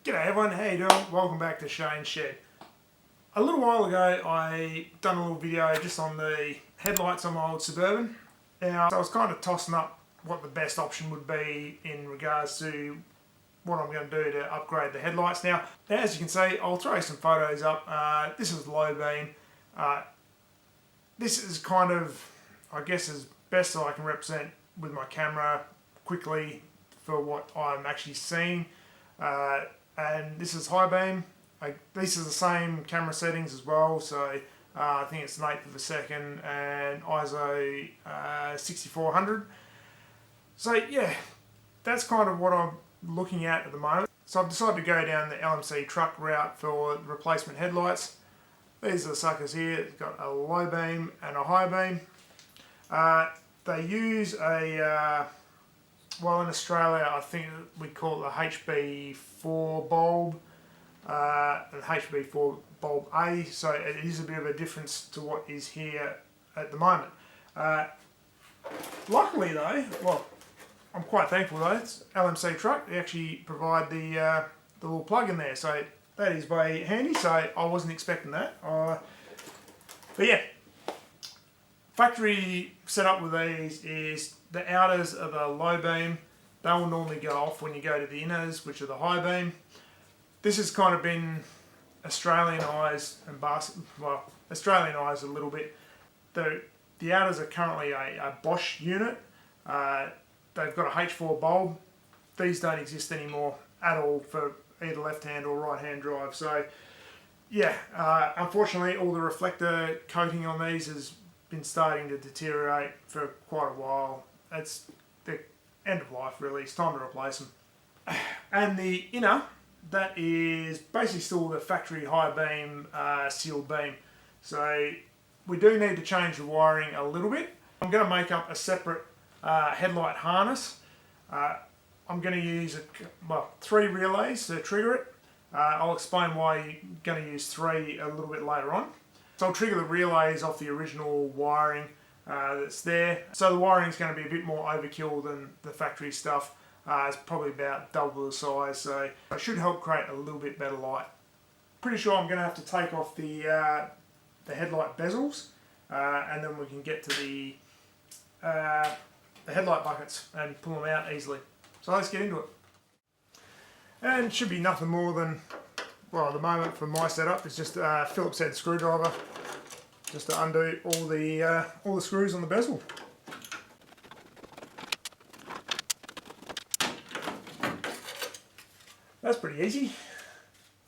G'day everyone, how you doing? Welcome back to Shane's Shed. A little while ago I done a little video just on the headlights on my old Suburban. Now I was kind of tossing up what the best option would be in regards to what I'm going to do to upgrade the headlights. Now as you can see, I'll throw some photos up. This is low beam. This is kind of, I guess, as best as I can represent with my camera quickly for what I'm actually seeing. And this is high beam. These are the same camera settings as well, so I think it's an 1/8 of a second and ISO 6400. So yeah, that's kind of what I'm looking at the moment. So I've decided to go down the LMC truck route for replacement headlights. These are the suckers here. It's got a low beam and a high beam. They use a well, in Australia, I think we call it the HB4 bulb, and HB4 bulb A, so it is a bit of a difference to what is here at the moment. Luckily though, well, I'm quite thankful though, it's LMC truck, they actually provide the little plug in there, so that is very handy, so I wasn't expecting that. But yeah, factory setup with these is the outers of the low beam. They will normally go off when you go to the inners, which are the high beam. This has kind of been Australianised and Australianised a little bit. The outers are currently a Bosch unit. They've got a H4 bulb. These don't exist anymore at all for either left-hand or right-hand drive. So yeah, unfortunately all the reflector coating on these has been starting to deteriorate for quite a while. It's the end of life really, it's time to replace them. And the inner, that is basically still the factory high beam sealed beam. So we do need to change the wiring a little bit. I'm going to make up a separate headlight harness. I'm going to use 3 relays to trigger it. I'll explain why you're going to use 3 a little bit later on. So I'll trigger the relays off the original wiring that's there. So the wiring is going to be a bit more overkill than the factory stuff. It's probably about double the size, so it should help create a little bit better light. Pretty sure I'm going to have to take off the headlight bezels, and then we can get to the headlight buckets and pull them out easily. So let's get into it. And it should be nothing more than, well, at the moment for my setup, it's just a Phillips head screwdriver, just to undo all the screws on the bezel. That's pretty easy.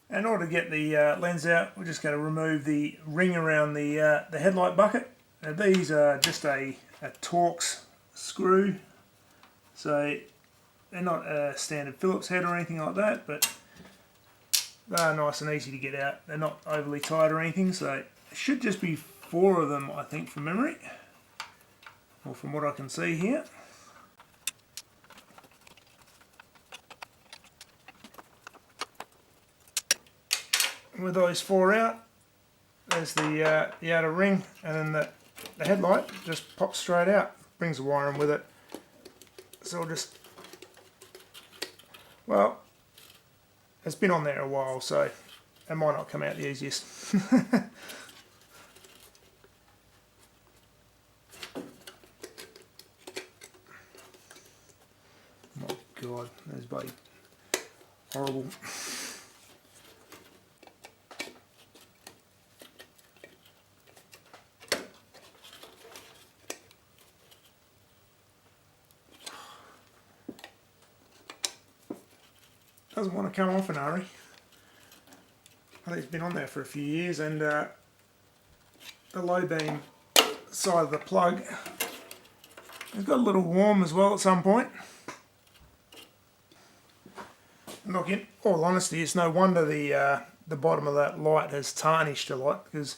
In order to get the lens out, we're just going to remove the ring around the headlight bucket. Now these are just a Torx screw, so they're not a standard Phillips head or anything like that, but they're nice and easy to get out. They're not overly tight or anything, so it should just be 4 of them, I think, from memory, or from what I can see here. With those 4 out, there's the outer ring, and then the headlight just pops straight out, brings the wire in with it. So I'll just, well, it's been on there a while, so it might not come out the easiest. My God, there's bloody horrible. Doesn't want to come off in a hurry. I think it's been on there for a few years, and the low beam side of the plug has got a little warm as well at some point. Look, in all honesty, it's no wonder the bottom of that light has tarnished a lot, because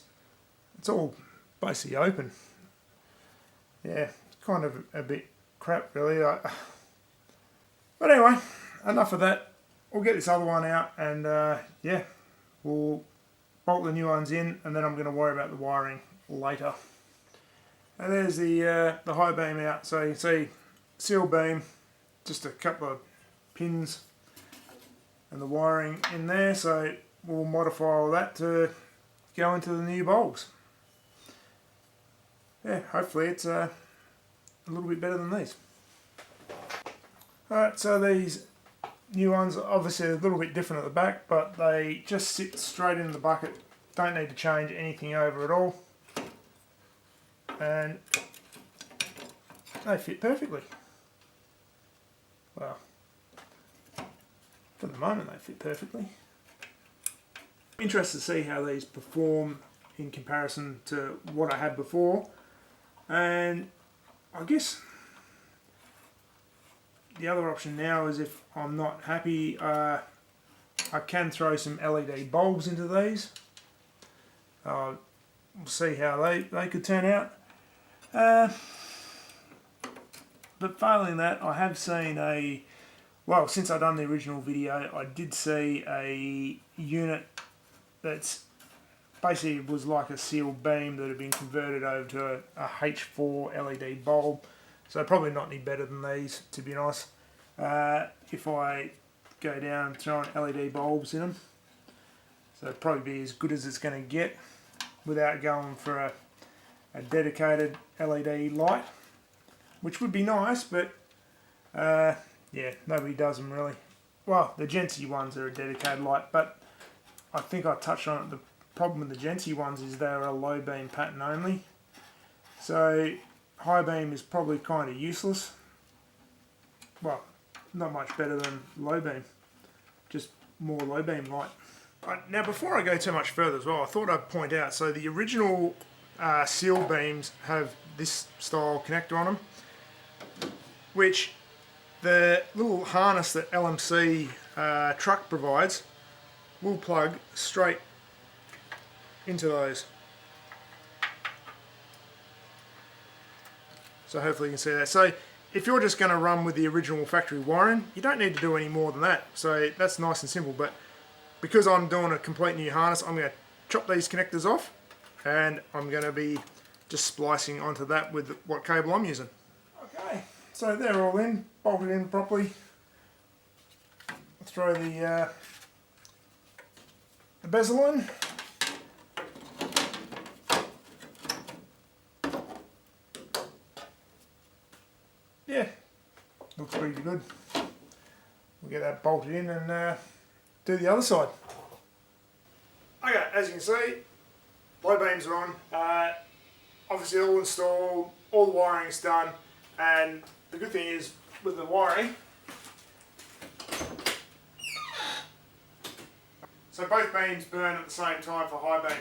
it's all basically open. Yeah, it's kind of a bit crap really. But anyway, enough of that. We'll get this other one out, and yeah, we'll bolt the new ones in, and then I'm going to worry about the wiring later. And there's the high beam out, so you can see seal beam, just a couple of pins and the wiring in there, so we'll modify all that to go into the new bulbs. Yeah, hopefully it's a little bit better than these. Alright, so these new ones are obviously a little bit different at the back, but they just sit straight in the bucket. Don't need to change anything over at all. And they fit perfectly. Well, for the moment they fit perfectly. Interested to see how these perform in comparison to what I had before. And I guess the other option now is, if I'm not happy, I can throw some LED bulbs into these. We'll see how they could turn out. But failing that, I have seen well, since I've done the original video, I did see a unit that's basically was like a sealed beam that had been converted over to a H4 LED bulb. So probably not any better than these, to be honest. If I go down and throw LED bulbs in them, so it'll probably be as good as it's going to get without going for a dedicated LED light, which would be nice, but yeah, nobody does them really. Well, the Gency ones are a dedicated light, but I think I touched on it. The problem with the Gency ones is they're a low beam pattern only, so high beam is probably kind of useless. Well, not much better than low beam, just more low beam light. Now before I go too much further as well, I thought I'd point out, so the original seal beams have this style connector on them, which the little harness that LMC truck provides will plug straight into those. So hopefully you can see that. So if you're just going to run with the original factory wiring, you don't need to do any more than that. So that's nice and simple. But because I'm doing a complete new harness, I'm going to chop these connectors off, and I'm going to be just splicing onto that with what cable I'm using. Okay, so they're all in, bolted in properly. Throw the bezel in. Yeah, looks pretty good. We'll get that bolted in and do the other side. Okay, as you can see, low beams are on. Obviously all installed, all the wiring's done, and the good thing is with the wiring, so both beams burn at the same time for high beam.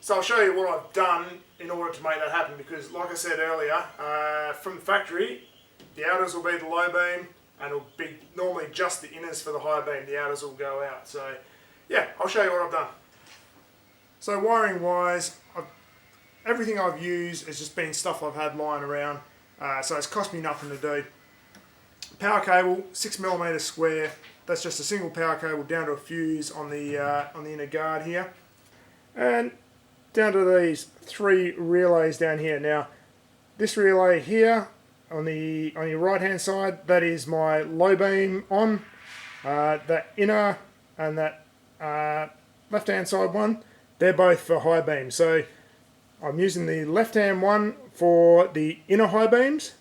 So I'll show you what I've done in order to make that happen, because like I said earlier, from the factory, the outers will be the low beam, and it'll be normally just the inners for the high beam. The outers will go out. So yeah, I'll show you what I've done. So wiring wise, everything I've used has just been stuff I've had lying around, so it's cost me nothing to do. Power cable, 6mm square. That's just a single power cable down to a fuse on the inner guard here, and down to these 3 relays down here. Now, this relay here on your right hand side, that is my low beam on. That inner and that left hand side one, they're both for high beam. So I'm using the left hand one for the inner high beams,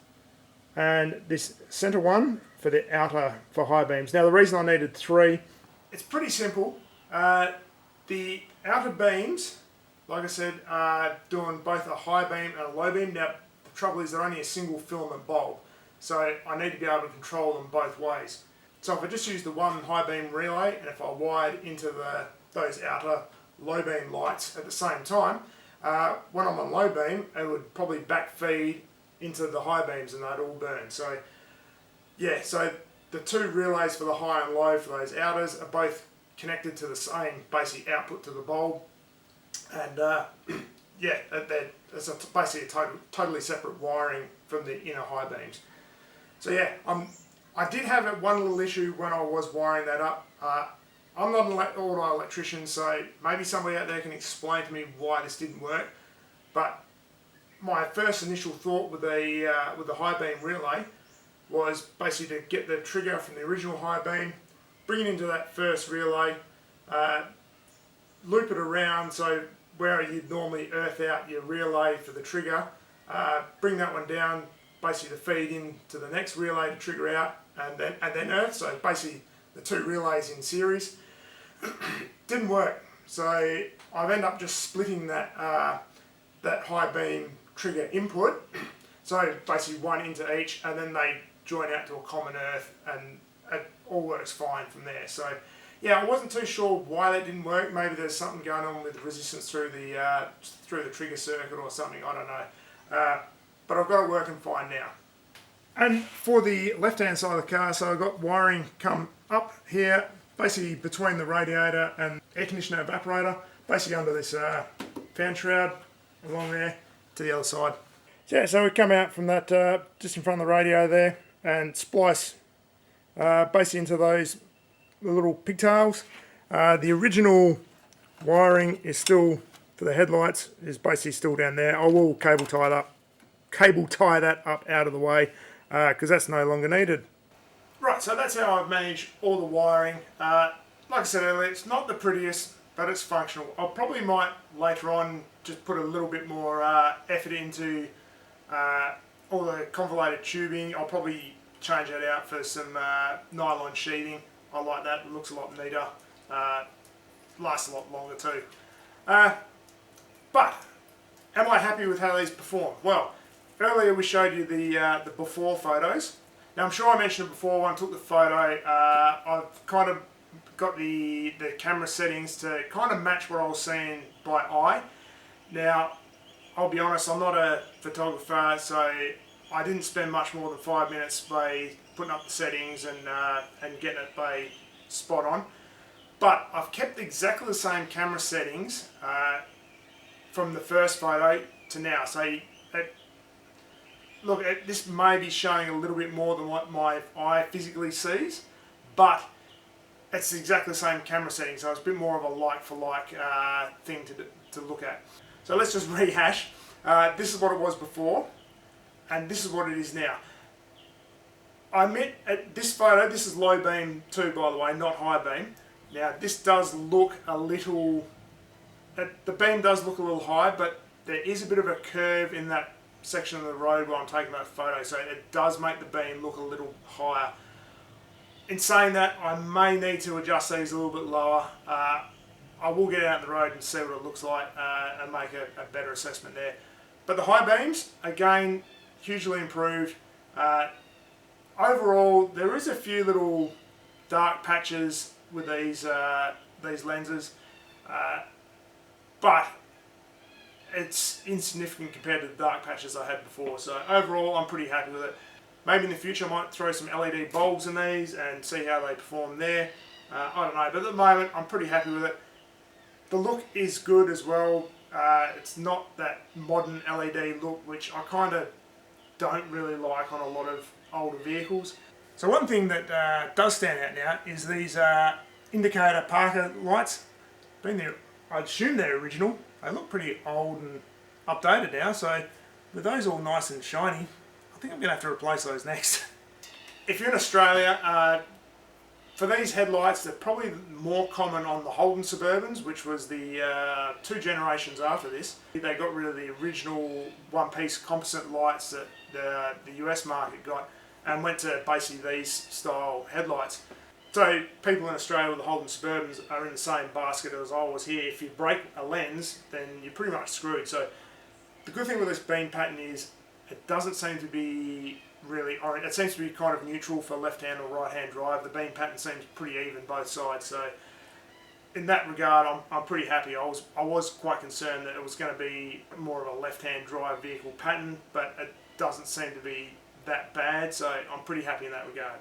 and this center one for the outer for high beams. Now the reason I needed 3, it's pretty simple. The outer beams, like I said, are doing both a high beam and a low beam. Now the trouble is they're only a single filament bulb, so I need to be able to control them both ways. So if I just use the one high beam relay, and if I wired into those outer low beam lights at the same time, when I'm on low beam, it would probably backfeed into the high beams and they'd all burn. So yeah, so the 2 relays for the high and low for those outers are both connected to the same basic output to the bulb. And yeah, it's basically a totally separate wiring from the inner high beams. So yeah, I did have one little issue when I was wiring that up. I'm not an auto electrician, so maybe somebody out there can explain to me why this didn't work. But my first initial thought with the high beam relay was basically to get the trigger from the original high beam, bring it into that first relay, loop it around so where you'd normally earth out your relay for the trigger, bring that one down basically to feed into the next relay to trigger out, and then earth, so basically the two relays in series. Didn't work, so I've ended up just splitting that high beam trigger input, so basically one into each, and then they join out to a common earth, and it all works fine from there. So yeah, I wasn't too sure why that didn't work. Maybe there's something going on with resistance through the trigger circuit or something, I don't know. But I've got it working fine now. And for the left hand side of the car, so I've got wiring come up here, basically between the radiator and air conditioner evaporator, basically under this fan shroud along there to the other side. So we come out from that just in front of the radio there and splice basically into those little pigtails. The original wiring is still, for the headlights, is basically still down there. I will cable tie that up out of the way because that's no longer needed. Right, so that's how I've managed all the wiring. Like I said earlier, it's not the prettiest, but it's functional. I probably might later on just put a little bit more effort into all the convoluted tubing. I'll probably change that out for some nylon sheathing. I like that, it looks a lot neater, lasts a lot longer too. But, am I happy with how these perform? Well, earlier we showed you the before photos. Now I'm sure I mentioned it before when I took the photo, I've kind of got the camera settings to kind of match what I was seeing by eye. Now, I'll be honest, I'm not a photographer, so I didn't spend much more than 5 minutes by putting up the settings and getting it by spot on. But I've kept exactly the same camera settings from the first photo to now. So look, this may be showing a little bit more than what my eye physically sees, but it's exactly the same camera settings, so it's a bit more of a like-for-like thing to look at. So let's just rehash. This is what it was before, and this is what it is now. I admit, at this photo, this is low beam too, by the way, not high beam. Now, this does look a little, the beam does look a little high, but there is a bit of a curve in that section of the road where I'm taking that photo, so it does make the beam look a little higher. In saying that, I may need to adjust these a little bit lower. I will get out on the road and see what it looks like and make a better assessment there. But the high beams, again, hugely improved. Overall, there is a few little dark patches with these lenses, but it's insignificant compared to the dark patches I had before. So overall, I'm pretty happy with it. Maybe in the future I might throw some LED bulbs in these and see how they perform there. I don't know, but at the moment I'm pretty happy with it. The look is good as well. It's not that modern LED look, which I kind of don't really like on a lot of older vehicles. So one thing that does stand out now is these indicator Parker lights. Been there, I assume they're original. They look pretty old and updated now, so with those all nice and shiny, I think I'm going to have to replace those next. If you're in Australia, for these headlights, they're probably more common on the Holden Suburbans, which was the 2 generations after this. They got rid of the original one-piece composite lights that the US market got and went to basically these style headlights. So people in Australia with the Holden Suburbans are in the same basket as I was here. If you break a lens, then you're pretty much screwed. So the good thing with this beam pattern is it doesn't seem to be really orange. It seems to be kind of neutral for left-hand or right-hand drive. The beam pattern seems pretty even both sides. So in that regard, I'm pretty happy. I was quite concerned that it was going to be more of a left-hand drive vehicle pattern, but it doesn't seem to be that bad. So I'm pretty happy in that regard.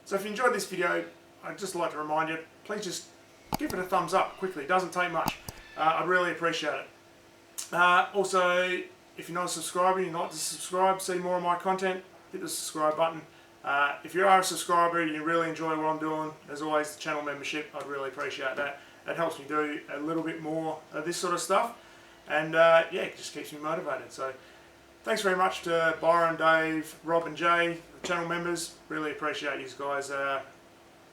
So if you enjoyed this video, I'd just like to remind you, please just give it a thumbs up quickly. It doesn't take much. I'd really appreciate it. Also, if you're not a subscriber and you'd like to subscribe, see more of my content, hit the subscribe button. If you are a subscriber and you really enjoy what I'm doing, as always, the channel membership, I'd really appreciate that. It helps me do a little bit more of this sort of stuff, and yeah, it just keeps me motivated. So thanks very much to Byron, Dave, Rob and Jay, the channel members. Really appreciate you guys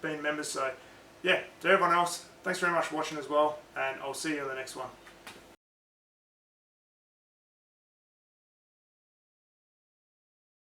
being members. So yeah, to everyone else, thanks very much for watching as well, and I'll see you in the next one.